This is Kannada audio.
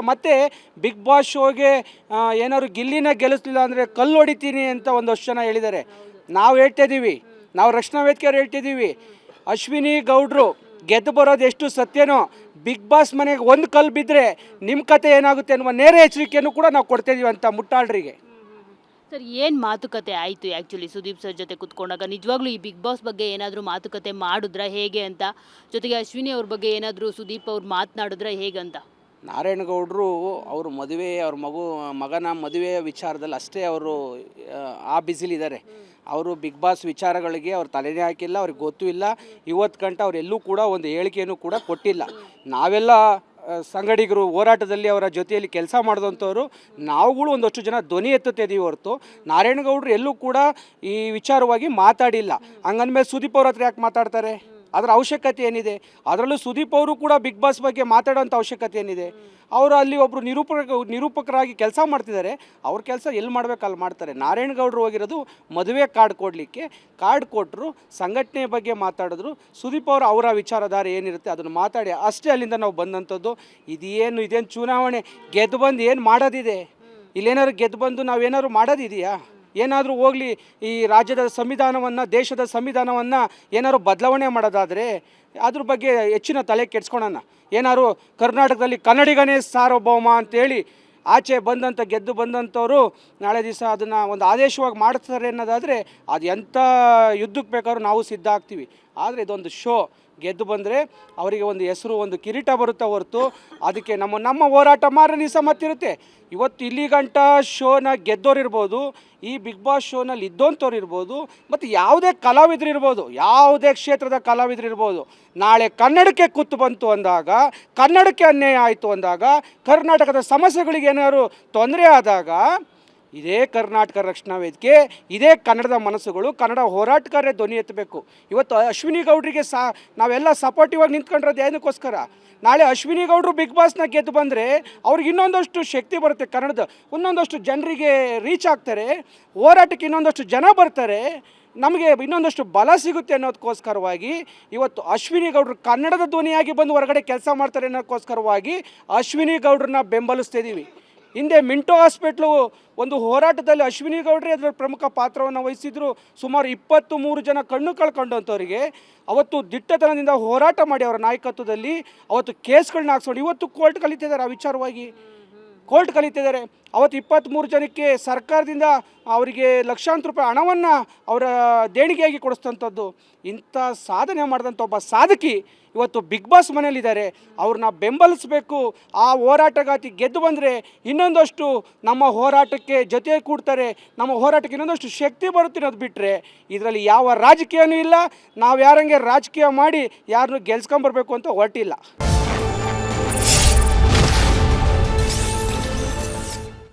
ಮತ್ತು ಬಿಗ್ ಬಾಸ್ ಶೋಗೆ ಏನಾದ್ರು ಗಿಲ್ಲಿನ ಗೆಲ್ಲಿಸಲಿಲ್ಲ ಅಂದರೆ ಕಲ್ಲು ಹೊಡಿತೀನಿ ಅಂತ ಒಂದಷ್ಟು ಜನ ಹೇಳಿದ್ದಾರೆ. ನಾವು ಹೇಳ್ತಾಯಿದ್ದೀವಿ, ನಾವು ರಕ್ಷಣಾ ವೇದಿಕೆಯವ್ರು ಹೇಳ್ತಿದ್ದೀವಿ, ಅಶ್ವಿನಿ ಗೌಡ್ರು ಗೆದ್ದು ಬರೋದು ಎಷ್ಟು ಸತ್ಯನೋ ಬಿಗ್ ಬಾಸ್ ಮನೆಗೆ ಒಂದು ಕಲ್ಲು ಬಿದ್ದರೆ ನಿಮ್ಮ ಕತೆ ಏನಾಗುತ್ತೆ ಅನ್ನುವ ನೇರ ಎಚ್ಚರಿಕೆಯನ್ನು ಕೂಡ ನಾವು ಕೊಡ್ತಾಯಿದ್ದೀವಿ ಅಂತ ಮುಟ್ಟಾಳ್ರಿಗೆ. ಸರ್ ಏನು ಮಾತುಕತೆ ಆಯಿತು ಆ್ಯಕ್ಚುಲಿ ಸುದೀಪ್ ಸರ್ ಜೊತೆ ಕುತ್ಕೊಂಡಾಗ? ನಿಜವಾಗ್ಲೂ ಈ ಬಿಗ್ ಬಾಸ್ ಬಗ್ಗೆ ಏನಾದರೂ ಮಾತುಕತೆ ಮಾಡಿದ್ರಾ ಹೇಗೆ ಅಂತ? ಜೊತೆಗೆ ಅಶ್ವಿನಿ ಅವ್ರ ಬಗ್ಗೆ ಏನಾದರೂ ಸುದೀಪ್ ಅವ್ರು ಮಾತನಾಡಿದ್ರೆ ಹೇಗಂತ? ನಾರಾಯಣಗೌಡರು ಅವರು ಮದುವೆ ಅವ್ರ ಮಗನ ಮದುವೆಯ ವಿಚಾರದಲ್ಲಿ ಅಷ್ಟೇ ಅವರು ಆ ಬ್ಯುಸಿಲಿದ್ದಾರೆ. ಅವರು ಬಿಗ್ ಬಾಸ್ ವಿಚಾರಗಳಿಗೆ ಅವ್ರು ತಲೆನೇ ಹಾಕಿಲ್ಲ, ಅವ್ರಿಗೆ ಗೊತ್ತೂ ಇಲ್ಲ. ಇವತ್ತು ಗಂಟ ಅವರೆಲ್ಲೂ ಕೂಡ ಒಂದು ಹೇಳಿಕೆಯನ್ನು ಕೂಡ ಕೊಟ್ಟಿಲ್ಲ. ನಾವೆಲ್ಲ ಸಂಗಡಿಗರು ಹೋರಾಟದಲ್ಲಿ ಅವರ ಜೊತೆಯಲ್ಲಿ ಕೆಲಸ ಮಾಡಿದಂಥವ್ರು ನಾವುಗಳು ಒಂದಷ್ಟು ಜನ ಧ್ವನಿ ಎತ್ತುತ್ತಿದ್ದೀವಿ ಹೊರತು ನಾರಾಯಣಗೌಡರು ಎಲ್ಲೂ ಕೂಡ ಈ ವಿಚಾರವಾಗಿ ಮಾತಾಡಿಲ್ಲ. ಹಂಗಂದ್ಮೇಲೆ ಸುದೀಪ್ ಅವ್ರ ಹತ್ರ ಯಾಕೆ ಮಾತಾಡ್ತಾರೆ? ಅದರ ಅವಶ್ಯಕತೆ ಏನಿದೆ? ಅದರಲ್ಲೂ ಸುದೀಪ್ ಅವರು ಕೂಡ ಬಿಗ್ ಬಾಸ್ ಬಗ್ಗೆ ಮಾತಾಡೋಂಥ ಅವಶ್ಯಕತೆ ಏನಿದೆ? ಅವರು ಅಲ್ಲಿ ಒಬ್ಬರು ನಿರೂಪಕರಾಗಿ ಕೆಲಸ ಮಾಡ್ತಿದ್ದಾರೆ. ಅವ್ರ ಕೆಲಸ ಎಲ್ಲಿ ಮಾಡಬೇಕು ಅಲ್ಲಿ ಮಾಡ್ತಾರೆ. ನಾರಾಯಣಗೌಡರು ಹೋಗಿರೋದು ಮದುವೆ ಕಾರ್ಡ್ ಕೊಡಲಿಕ್ಕೆ, ಕಾರ್ಡ್ ಕೊಟ್ಟರು, ಸಂಘಟನೆ ಬಗ್ಗೆ ಮಾತಾಡಿದ್ರು. ಸುದೀಪ್ ಅವರು ಅವರ ವಿಚಾರಧಾರೆ ಏನಿರುತ್ತೆ ಅದನ್ನು ಮಾತಾಡಿ ಅಷ್ಟೇ ಅಲ್ಲಿಂದ ನಾವು ಬಂದಂಥದ್ದು. ಇದೇನು ಚುನಾವಣೆ ಗೆದ್ದು ಬಂದು ಏನು ಮಾಡೋದಿದೆ? ಇಲ್ಲೇನಾದ್ರು ಗೆದ್ದು ಬಂದು ನಾವೇನಾದ್ರು ಮಾಡೋದಿದೆಯಾ? ಏನಾದರೂ ಹೋಗಲಿ, ಈ ರಾಜ್ಯದ ಸಂವಿಧಾನವನ್ನು, ದೇಶದ ಸಂವಿಧಾನವನ್ನು ಏನಾದ್ರು ಬದಲಾವಣೆ ಮಾಡೋದಾದರೆ ಅದ್ರ ಬಗ್ಗೆ ಹೆಚ್ಚಿನ ತಲೆ ಕೆಡ್ಸ್ಕೊಳೋಣ. ಏನಾದ್ರು ಕರ್ನಾಟಕದಲ್ಲಿ ಕನ್ನಡಿಗನೇ ಸಾರ್ವಭೌಮ ಅಂತೇಳಿ ಆಚೆ ಗೆದ್ದು ಬಂದಂಥವ್ರು ನಾಳೆ ದಿವಸ ಅದನ್ನು ಒಂದು ಆದೇಶವಾಗಿ ಮಾಡ್ತಾರೆ ಅನ್ನೋದಾದರೆ ಅದು ಎಂಥ ಯುದ್ಧಕ್ಕೆ ಬೇಕಾದ್ರೂ ನಾವು ಸಿದ್ಧ ಆಗ್ತೀವಿ. ಆದರೆ ಇದೊಂದು ಶೋ, ಗೆದ್ದು ಬಂದರೆ ಅವರಿಗೆ ಒಂದು ಹೆಸರು, ಒಂದು ಕಿರೀಟ ಬರುತ್ತೆ ಹೊರತು ಅದಕ್ಕೆ ನಮ್ಮ ಹೋರಾಟ ಮಾರನೇ ದಿವಸ ಮತ್ತಿರುತ್ತೆ. ಇವತ್ತು ಇಲ್ಲಿ ಗಂಟ ಶೋನ ಗೆದ್ದೋರಿರ್ಬೋದು, ಈ ಬಿಗ್ ಬಾಸ್ ಶೋನಲ್ಲಿ ಇದ್ದೋಂಥವ್ರು ಇರ್ಬೋದು, ಮತ್ತು ಯಾವುದೇ ಕಲಾವಿದರು ಇರ್ಬೋದು, ಯಾವುದೇ ಕ್ಷೇತ್ರದ ಕಲಾವಿದರು ಇರ್ಬೋದು, ನಾಳೆ ಕನ್ನಡಕ್ಕೆ ಕುತ್ತು ಬಂತು ಅಂದಾಗ, ಕನ್ನಡಕ್ಕೆ ಅನ್ಯಾಯ ಆಯಿತು ಅಂದಾಗ, ಕರ್ನಾಟಕದ ಸಮಸ್ಯೆಗಳಿಗೆ ಏನಾದ್ರು ತೊಂದರೆ ಆದಾಗ ಇದೇ ಕರ್ನಾಟಕ ರಕ್ಷಣಾ ವೇದಿಕೆ, ಇದೇ ಕನ್ನಡದ ಮನಸ್ಸುಗಳು, ಕನ್ನಡ ಹೋರಾಟಗಾರರೇ ಧ್ವನಿ ಎತ್ತಬೇಕು. ಇವತ್ತು ಅಶ್ವಿನಿ ಗೌಡ್ರಿಗೆ ನಾವೆಲ್ಲ ಸಪೋರ್ಟಿವ್ ಆಗಿ ನಿಂತ್ಕೊಂಡಿರೋದು ಏನಕ್ಕೋಸ್ಕರ? ನಾಳೆ ಅಶ್ವಿನಿ ಗೌಡರು ಬಿಗ್ ಬಾಸ್ನ ಗೆದ್ದು ಬಂದರೆ ಅವ್ರಿಗೆ ಇನ್ನೊಂದಷ್ಟು ಶಕ್ತಿ ಬರುತ್ತೆ, ಕನ್ನಡದ ಇನ್ನೊಂದಷ್ಟು ಜನರಿಗೆ ರೀಚ್ ಆಗ್ತಾರೆ, ಹೋರಾಟಕ್ಕೆ ಇನ್ನೊಂದಷ್ಟು ಜನ ಬರ್ತಾರೆ, ನಮಗೆ ಇನ್ನೊಂದಷ್ಟು ಬಲ ಸಿಗುತ್ತೆ ಅನ್ನೋದಕ್ಕೋಸ್ಕರವಾಗಿ ಇವತ್ತು ಅಶ್ವಿನಿ ಗೌಡರು ಕನ್ನಡದ ಧ್ವನಿಯಾಗಿ ಬಂದು ಹೊರಗಡೆ ಕೆಲಸ ಮಾಡ್ತಾರೆ ಅನ್ನೋದಕ್ಕೋಸ್ಕರವಾಗಿ ಅಶ್ವಿನಿ ಗೌಡ್ರನ್ನ ಬೆಂಬಲಿಸ್ತಿದ್ದೀವಿ. ಹಿಂದೆ ಮಿಂಟೋ ಹಾಸ್ಪಿಟ್ಲು ಒಂದು ಹೋರಾಟದಲ್ಲಿ ಅಶ್ವಿನಿ ಗೌಡ್ರೆ ಅದರ ಪ್ರಮುಖ ಪಾತ್ರವನ್ನು ವಹಿಸಿದ್ರು. ಸುಮಾರು 23 ಜನ ಕಣ್ಣು ಕಳ್ಕೊಂಡಂಥವರಿಗೆ ಅವತ್ತು ದಿಟ್ಟತನದಿಂದ ಹೋರಾಟ ಮಾಡಿ ಅವರ ನಾಯಕತ್ವದಲ್ಲಿ ಅವತ್ತು ಕೇಸ್ಗಳನ್ನ ಹಾಕ್ಸ್ಕೊಂಡು ಇವತ್ತು ಕೋರ್ಟ್ ಕಲಿತಿದ್ದಾರೆ. ಆ ವಿಚಾರವಾಗಿ ಕೋರ್ಟ್ ಕಲಿತಿದ್ದಾರೆ. ಅವತ್ತು 23 ಜನಕ್ಕೆ ಸರ್ಕಾರದಿಂದ ಅವರಿಗೆ ಲಕ್ಷಾಂತರ ರೂಪಾಯಿ ಹಣವನ್ನು ಅವರ ದೇಣಿಗೆಯಾಗಿ ಕೊಡಿಸ್ತಂಥದ್ದು. ಇಂಥ ಸಾಧನೆ ಮಾಡಿದಂಥ ಒಬ್ಬ ಸಾಧಕಿ ಇವತ್ತು ಬಿಗ್ ಬಾಸ್ ಮನೆಯಲ್ಲಿದ್ದಾರೆ. ಅವ್ರನ್ನ ಬೆಂಬಲಿಸಬೇಕು. ಆ ಹೋರಾಟಗಾತಿ ಗೆದ್ದು ಬಂದರೆ ಇನ್ನೊಂದಷ್ಟು ನಮ್ಮ ಹೋರಾಟಕ್ಕೆ ಜೊತೆ ಕೂಡ್ತಾರೆ, ನಮ್ಮ ಹೋರಾಟಕ್ಕೆ ಇನ್ನೊಂದಷ್ಟು ಶಕ್ತಿ ಬರುತ್ತೆ ಅನ್ನೋದು ಬಿಟ್ಟರೆ ಇದರಲ್ಲಿ ಯಾವ ರಾಜಕೀಯನೂ ಇಲ್ಲ. ನಾವು ಯಾರಂಗೆ ರಾಜಕೀಯ ಮಾಡಿ ಯಾರನ್ನೂ ಗೆಲ್ಸ್ಕೊಂಬರ್ಬೇಕು ಅಂತ ಹೊರಟಿಲ್ಲ.